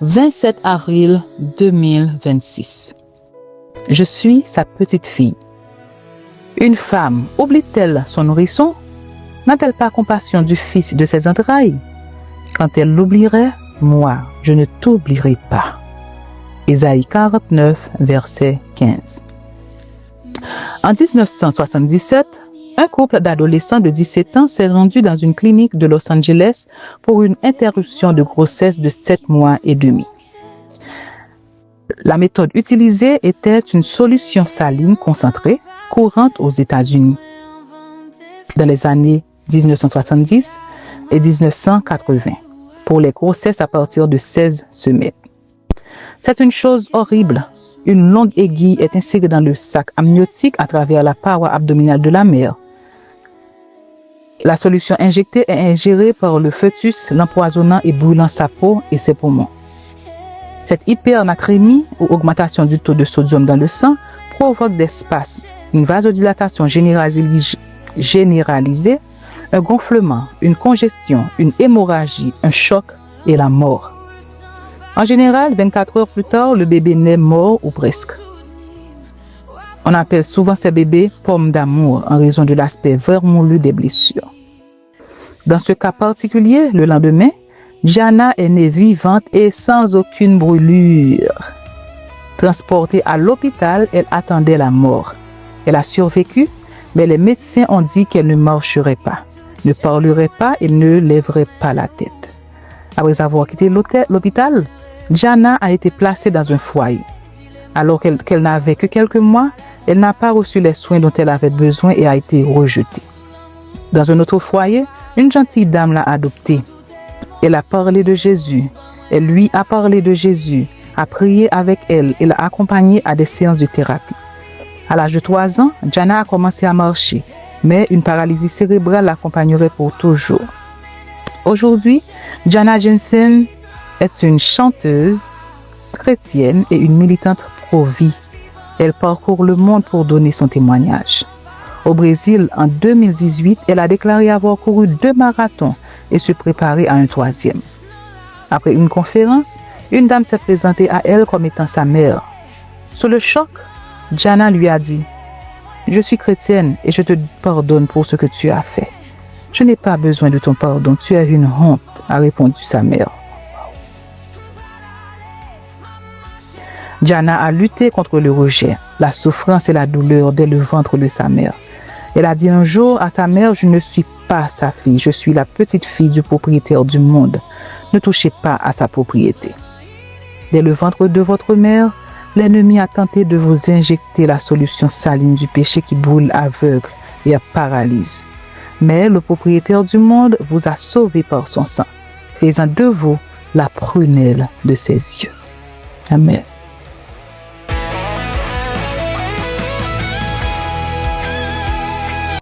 27 avril 2026. Je suis sa petite fille. Une femme oublie-t-elle son nourrisson? N'a-t-elle pas compassion du fils de ses entrailles? Quand elle l'oublierait, moi, je ne t'oublierai pas. Ésaïe 49, verset 15. En 1977, un couple d'adolescents de 17 ans s'est rendu dans une clinique de Los Angeles pour une interruption de grossesse de 7 mois et demi. La méthode utilisée était une solution saline concentrée courante aux États-Unis dans les années 1970 et 1980 pour les grossesses à partir de 16 semaines. C'est une chose horrible. Une longue aiguille est insérée dans le sac amniotique à travers la paroi abdominale de la mère. La solution injectée est ingérée par le fœtus, l'empoisonnant et brûlant sa peau et ses poumons. Cette hypernatrémie ou augmentation du taux de sodium dans le sang provoque des spasmes, une vasodilatation généralisée, un gonflement, une congestion, une hémorragie, un choc et la mort. En général, 24 heures plus tard, le bébé naît mort ou presque. On appelle souvent ces bébés pommes d'amour en raison de l'aspect vermoulu des blessures. Dans ce cas particulier, le lendemain, Gianna est née vivante et sans aucune brûlure. Transportée à l'hôpital, elle attendait la mort. Elle a survécu, mais les médecins ont dit qu'elle ne marcherait pas, ne parlerait pas et ne lèverait pas la tête. Après avoir quitté l'hôpital, Gianna a été placée dans un foyer. Alors qu'elle n'avait que quelques mois, elle n'a pas reçu les soins dont elle avait besoin et a été rejetée. Dans un autre foyer, une gentille dame l'a adoptée. Elle a parlé de Jésus. Elle lui a parlé de Jésus, a prié avec elle et l'a accompagnée à des séances de thérapie. À l'âge de 3 ans, Gianna a commencé à marcher, mais une paralysie cérébrale l'accompagnerait pour toujours. Aujourd'hui, Gianna Jensen est une chanteuse chrétienne et une militante pro-vie. Elle parcourt le monde pour donner son témoignage. Au Brésil, en 2018, elle a déclaré avoir couru 2 marathons et se préparer à un 3e. Après une conférence, une dame s'est présentée à elle comme étant sa mère. Sous le choc, Gianna lui a dit « Je suis chrétienne et je te pardonne pour ce que tu as fait. Je n'ai pas besoin de ton pardon, tu es une honte, a répondu sa mère. Gianna a lutté contre le rejet, la souffrance et la douleur dès le ventre de sa mère. Elle a dit un jour à sa mère, je ne suis pas sa fille, je suis la petite fille du propriétaire du monde. Ne touchez pas à sa propriété. Dès le ventre de votre mère, l'ennemi a tenté de vous injecter la solution saline du péché qui brûle, aveugle et paralyse. Mais le propriétaire du monde vous a sauvé par son sang, faisant de vous la prunelle de ses yeux. Amen.